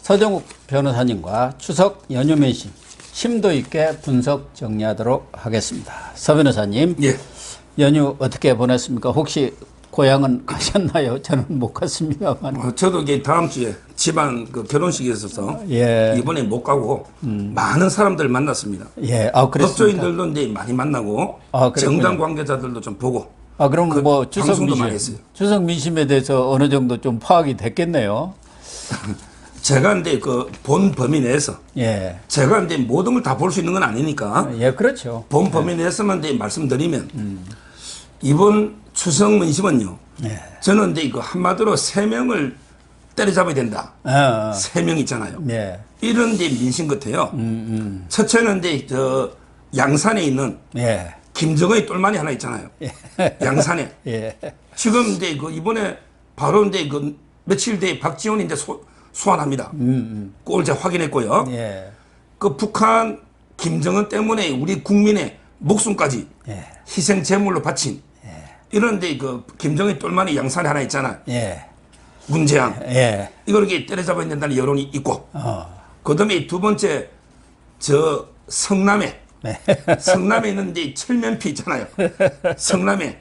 서정욱 변호사님과 추석 연휴 민심 심도 있게 분석 정리하도록 하겠습니다. 서 변호사님, 예. 연휴 어떻게 보냈습니까? 혹시 고향은 가셨나요? 저는 못 갔습니다만. 저도 이제 다음 주에 집안 그 결혼식이 있어서 예. 이번에 못 가고 많은 사람들 만났습니다. 예, 그랬습니까? 법조인들도 이제 많이 만나고 정당 관계자들도 좀 보고. 그럼 뭐 추석 많이 했어요. 추석 민심에 대해서 어느 정도 좀 파악이 됐겠네요. 제가 이제 그 본 범위 내에서 예. 제가 이제 모든 걸 다 볼 수 있는 건 아니니까. 예, 그렇죠. 본 범위 내에서만 이제 말씀드리면 이번 추석 민심은요. 예. 저는 이제 그 한마디로 3명을 때려잡아야 된다. 3명 있잖아요. 예. 이런 이제 민심 같아요. 첫째는 이제 저 양산에 있는 예. 김정은의 똘마니 하나 있잖아요. 양산에. 예. 지금 이제 그 이번에 바로 이제 그 며칠 뒤에 박지원이 이제 소환합니다. 그걸 제가 확인했고요. 예. 그 북한 김정은 때문에 우리 국민의 목숨까지 예. 희생 제물로 바친 이런데 그 김정은 똘마니 양산에 하나 있잖아. 예. 문재양. 예. 이걸 이렇게 때려잡아야 된다는 여론이 있고. 그다음에 두 번째 저 성남에 네. 성남에 있는 이제 철면피 있잖아요. 성남에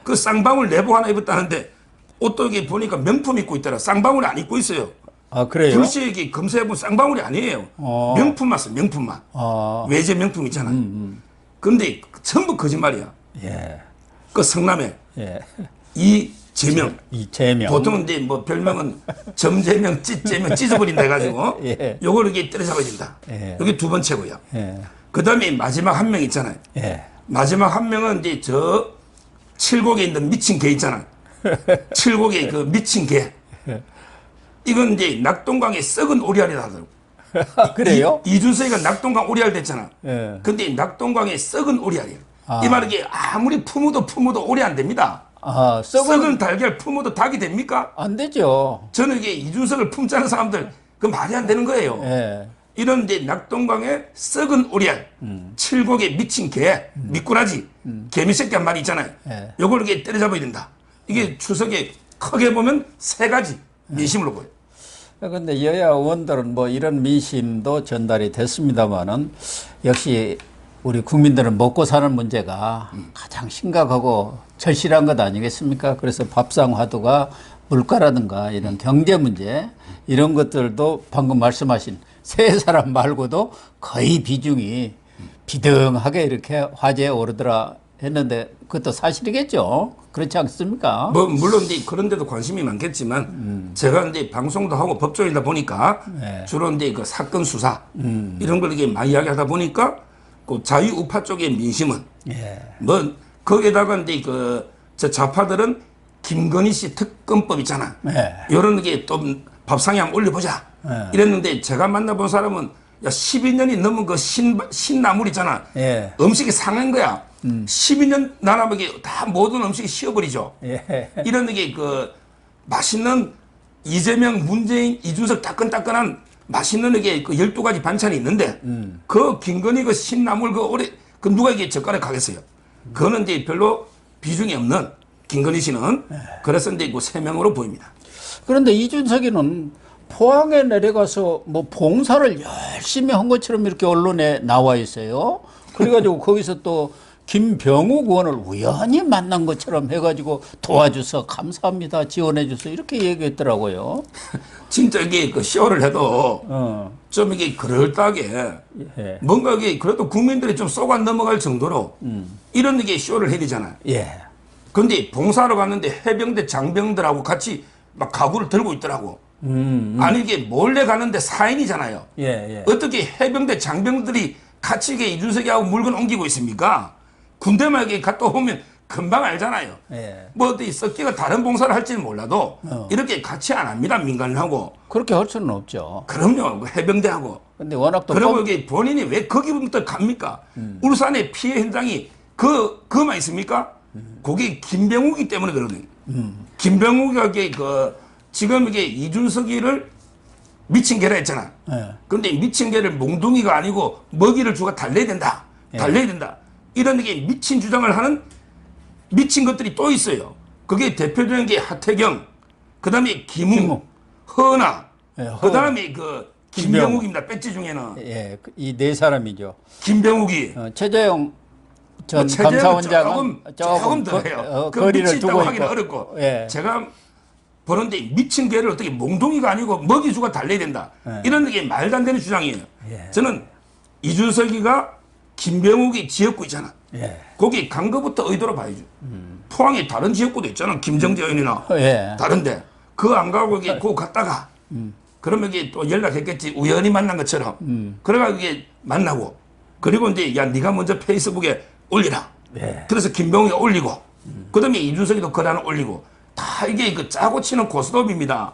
그 쌍방울 내복 하나 입었다는데 옷도 이게 보니까 명품 입고 있더라. 쌍방울이 안 입고 있어요. 그래요? 불시에 검사해보면 쌍방울이 아니에요. 명품 맞어, 명품만. 외제 명품 있잖아요. 그런데 전부 거짓말이야. 예. 그 성남에 예. 이재명. 이재명. 보통 이제 뭐 별명은 점재명, 찌재명, 찢어버린다 해가지고 예. 요걸 이렇게 때려잡아야 된다. 예. 이게 두 번째고요. 예. 그 다음에 마지막 한 명 있잖아요. 예. 마지막 한 명은 이제 저 칠곡에 있는 미친 개 있잖아. 칠곡에 그 미친 개. 이건 이제 낙동강의 썩은 오리알이라 하더라고. 그래요? 이준석이가 낙동강 오리알 됐잖아. 예. 근데 낙동강의 썩은 오리알이에요. 이 말은 이게 아무리 품어도 오리 안 됩니다. 썩은 달걀 품어도 닭이 됩니까? 안 되죠. 저는 이게 이준석을 품자는 사람들 그 말이 안 되는 거예요. 예. 이런 이제 낙동강의 썩은 오리알, 칠곡의 미친 개, 미꾸라지, 개미새끼 한 마리 있잖아요. 예. 요걸 이렇게 때려잡아야 된다. 이게 추석에 크게 보면 3가지 민심으로 보여요. 그런데 여야 의원들은 뭐 이런 민심도 전달이 됐습니다만은 역시 우리 국민들은 먹고 사는 문제가 가장 심각하고 절실한 것 아니겠습니까? 그래서 밥상 화두가 물가라든가 이런 경제 문제 이런 것들도 방금 말씀하신 세 사람 말고도 거의 비중이 비등하게 이렇게 화제에 오르더라 했는데 그것도 사실이겠죠. 그렇지 않습니까? 뭐 물론 이제 그런 데도 관심이 많겠지만 제가 이제 방송도 하고 법조인이다 보니까 주로 이제 그 사건 수사 이런 걸 이게 많이 이야기하다 보니까 그 자유우파 쪽의 민심은 뭐 거기에다가 이제 그 저 좌파들은 김건희 씨 특검법 있잖아. 이런 게 또 밥상에 한번 올려보자. 이랬는데 제가 만나본 사람은 야 12년이 넘은 그 신나물 있잖아. 음식이 상한 거야. 12년 나라면 다 모든 음식이 식어버리죠. 이런 게 그 맛있는 이재명, 문재인, 이준석 따끈따끈한 맛있는 게 그 12가지 반찬이 있는데 그 김건희 그 신나물 그 누가 이게 젓가락 가겠어요. 그거는 이제 별로 비중이 없는 김건희 씨는 그래서 이제 그 3명으로 보입니다. 그런데 이준석이는 포항에 내려가서 뭐 봉사를 열심히 한 것처럼 이렇게 언론에 나와 있어요. 그래가지고 거기서 또 김병욱 의원을 우연히 만난 것처럼 해가지고 도와줘서 감사합니다, 지원해줘서 이렇게 얘기했더라고요. 진짜 이게 그 쇼를 해도 좀 이게 그럴듯하게 뭔가 이게 그래도 국민들이 좀 쏘가 넘어갈 정도로 이런 게 쇼를 해야 되잖아요. 근데 봉사하러 갔는데 해병대 장병들하고 같이 막 가구를 들고 있더라고. 아니 이게 몰래 가는데 사인이잖아요. 어떻게 해병대 장병들이 같이 이게 이준석이하고 물건 옮기고 있습니까? 군대만 이렇게 갔다 오면 금방 알잖아요. 뭐 어디 썩기가 다른 봉사를 할지는 몰라도 이렇게 같이 안 합니다. 민간인하고. 그렇게 할 수는 없죠. 그럼요. 그 해병대하고. 근데 워낙 또 그리고 이게 본인이 왜 거기부터 갑니까? 울산의 피해 현장이 그만 있습니까? 그게 김병욱이 때문에 그러거든요. 김병욱이 지금 이게 이준석이를 미친 개라 했잖아. 그런데 미친 개를 몽둥이가 아니고 먹이를 주고 달래야 된다. 달래야 된다. 이런 게 미친 주장을 하는 미친 것들이 또 있어요. 그게 대표적인 게 하태경, 그 다음에 김웅, 허나, 예, 그 다음에 그 김병욱입니다. 배지 중에는. 예, 이 네 사람이죠. 김병욱이. 최재형 전 최재형은 감사원장은 조금 덜해요. 그 거리를 밑이 두고 있다고 하기는 있고. 어렵고. 예. 제가 보는데 미친 개를 어떻게 몽둥이가 아니고 먹이주고 달려야 된다. 이런 게 말도 안 되는 주장이에요. 저는 이준석이가 김병욱이 지역구 있잖아. 거기 간 거부터 의도로 봐야죠. 포항에 다른 지역구도 있잖아. 김정재 의원이나 다른데 그거 안 가고 이게 그거 갔다가 그러면 이게 또 연락했겠지. 우연히 만난 것처럼. 그래가지고 이게 만나고 그리고 이제 야 네가 먼저 페이스북에 올리라. 그래서 김병욱이 올리고 그다음에 이준석이도 글 하나 올리고 다 이게 그 짜고 치는 고스톱입니다.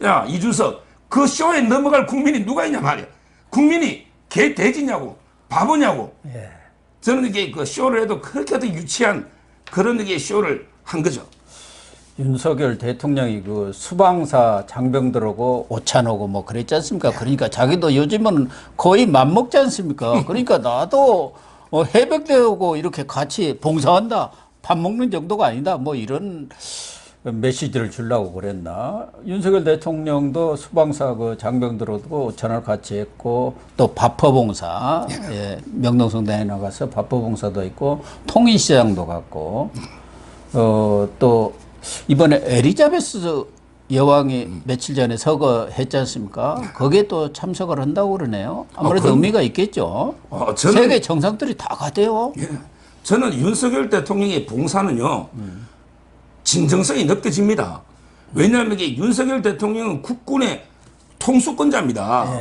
야 이준석 그 쇼에 넘어갈 국민이 누가 있냐 말이야. 국민이 개 돼지냐고 바보냐고. 저는 이게 그 쇼를 해도 그렇게도 유치한 그런 이게 쇼를 한 거죠. 윤석열 대통령이 그 수방사 장병들하고 오찬하고 뭐 그랬지 않습니까? 그러니까 자기도 요즘은 거의 맘먹지 않습니까? 그러니까 나도 해병대하고 이렇게 같이 봉사한다. 밥 먹는 정도가 아니다. 뭐 이런 메시지를 주려고 그랬나? 윤석열 대통령도 수방사 그 장병들하고 오찬을 같이 했고 또 밥퍼봉사, 예, 명동성당에 나가서 밥퍼봉사도 있고 통일시장도 갔고 또 이번에 에리자베스 여왕이 며칠 전에 서거했지 않습니까? 거기에 또 참석을 한다고 그러네요. 아무래도 의미가 있겠죠. 세계 정상들이 다 가대요. 예. 저는 윤석열 대통령의 봉사는요. 진정성이 느껴집니다. 왜냐하면 이게 윤석열 대통령은 국군의 통수권자입니다.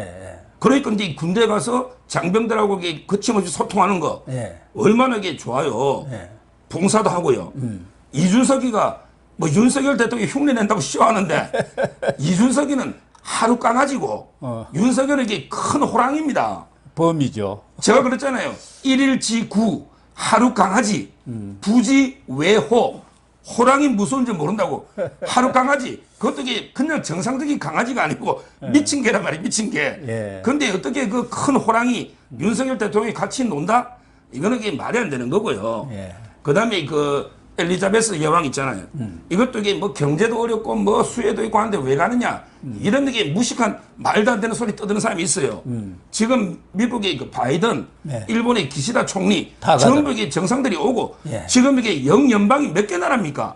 그러니까 이제 군대 가서 장병들하고 이게 거침없이 소통하는 거 얼마나 이게 좋아요. 봉사도 하고요. 이준석이가 뭐 윤석열 대통령이 흉내 낸다고 싫어하는데 이준석이는 하루 강아지고 윤석열에게 큰 호랑이입니다. 범이죠. 제가 그랬잖아요. 일일지구 하루 강아지 부지 외호 호랑이 무서운지 모른다고. 하루 강아지 그것도 이게 그냥 정상적인 강아지가 아니고 미친 개란 말이에요. 미친 개. 근데 어떻게 그 큰 호랑이 윤석열 대통령이 같이 논다? 이거는 이게 말이 안 되는 거고요. 그 다음에 그 엘리자베스 여왕 있잖아요. 이것도 이게 뭐 경제도 어렵고 뭐 수혜도 있고 하는데 왜 가느냐. 이런 게 무식한 말도 안 되는 소리 떠드는 사람이 있어요. 지금 미국의 그 바이든, 일본의 기시다 총리 전부 이게 정상들이 오고 지금 이게 영연방이 몇 개 나라입니까?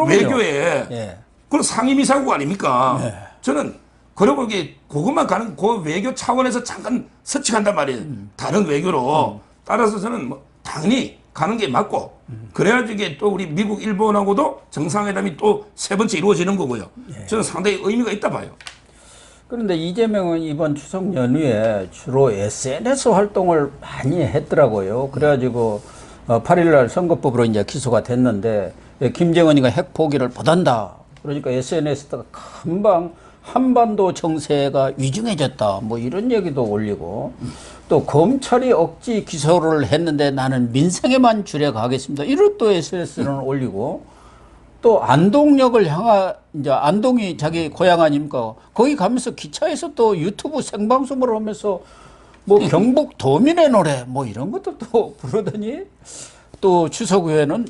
외교에. 그럼 상임이사국 아닙니까? 저는 그리고 이게 그것만 가는 그 외교 차원에서 잠깐 서치한단 말이에요. 다른 외교로. 따라서 저는 뭐 당연히 가는 게 맞고 그래야지 이게 또 우리 미국, 일본하고도 정상회담이 또 세 번째 이루어지는 거고요. 저는 상당히 의미가 있다 봐요. 그런데 이재명은 이번 추석 연휴에 주로 SNS 활동을 많이 했더라고요. 그래가지고 8일날 선거법으로 이제 기소가 됐는데 김정은이가 핵 포기를 못한다. 그러니까 SNS에다가 금방 한반도 정세가 위중해졌다. 뭐 이런 얘기도 올리고 또 검찰이 억지 기소를 했는데 나는 민생에만 주력하겠습니다. 이런 또 SNS는 올리고 또 안동역을 이제 안동이 자기 고향 아닙니까? 거기 가면서 기차에서 또 유튜브 생방송을 하면서 뭐 경북 도민의 노래 뭐 이런 것도 또 부르더니 또 추석 후에는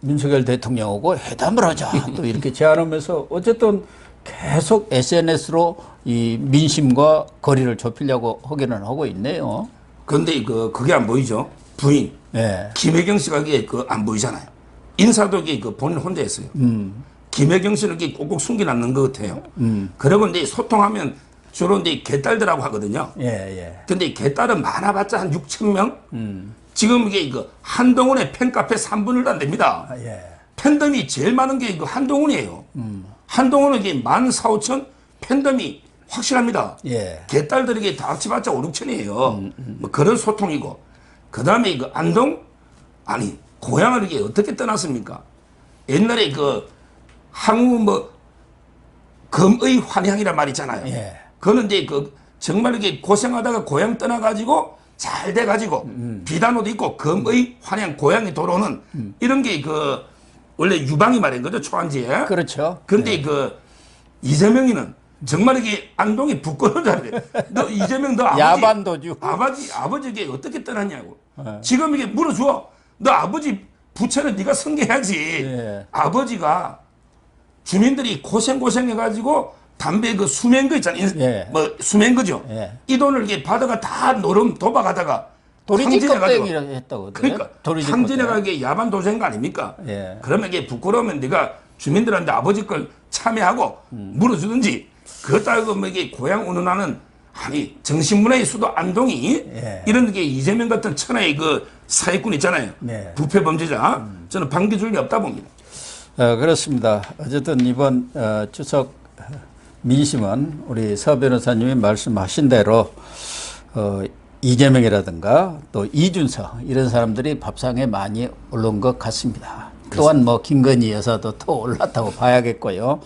윤석열 대통령하고 회담을 하자 또 이렇게 제안하면서 어쨌든 계속 SNS로 이 민심과 거리를 좁히려고 하기는 하고 있네요. 그런데 그게 안 보이죠? 부인. 김혜경 씨가 그게 안 보이잖아요. 인사도 이게 본인 혼자 했어요. 김혜경 씨는 이게 꼭꼭 숨겨놨는 것 같아요. 그리고 이제 소통하면 주로 이제 개딸들하고 하거든요. 근데 개딸은 많아봤자 한 6천 명? 지금 이게 한동훈의 팬카페 3분의 1도 안 됩니다. 팬덤이 제일 많은 게 한동훈이에요. 한동훈은 이게 14,5천 팬덤이 확실합니다. 개딸들에게 다 합쳐봤자 5, 6천이에요. 뭐 그런 소통이고. 그 다음에 안동? 아니, 고향을 이게 어떻게 떠났습니까? 옛날에 한국 금의 환향이란 말 있잖아요. 그거는 이제 정말 이게 고생하다가 고향 떠나가지고 잘 돼가지고 비단호도 있고 금의 환향 고향에 돌아오는 이런 게 원래 유방이 말인 거죠. 초안지에. 그렇죠. 근데 이재명이는 정말 이게 안동이 부끄러운 자리래. 너 이재명 너 아버지 야반도주. 아버지에게 어떻게 떠났냐고. 지금 이게 물어줘. 너 아버지 부채는 네가 승계해야지. 아버지가 주민들이 고생해가지고 담배 그 수면 거 있잖아요. 예. 뭐 수면 거죠. 예. 이 돈을 이게 받아가 다 노름 도박하다가 도리지급뱅이라고 했다고. 그러니까 도리지급 항진해가 이게 야반 도생거 아닙니까? 예. 그러면 이게 부끄러우면 네가 주민들한테 아버지 걸 참여하고 물어주든지 그렇다고 뭐 이게 고향 운운하는 아니 정신문화의 수도 안동이 예. 이런 게 이재명 같은 천하의 그 사기꾼 있잖아요. 네. 부패 범죄자 저는 반겨줄 게 없다 봅니다. 그렇습니다. 어쨌든 이번 추석 민심은 우리 서 변호사님이 말씀하신 대로 이재명이라든가 또 이준석 이런 사람들이 밥상에 많이 오른 것 같습니다. 또한 뭐 김건희 여사도 또 올랐다고 봐야겠고요.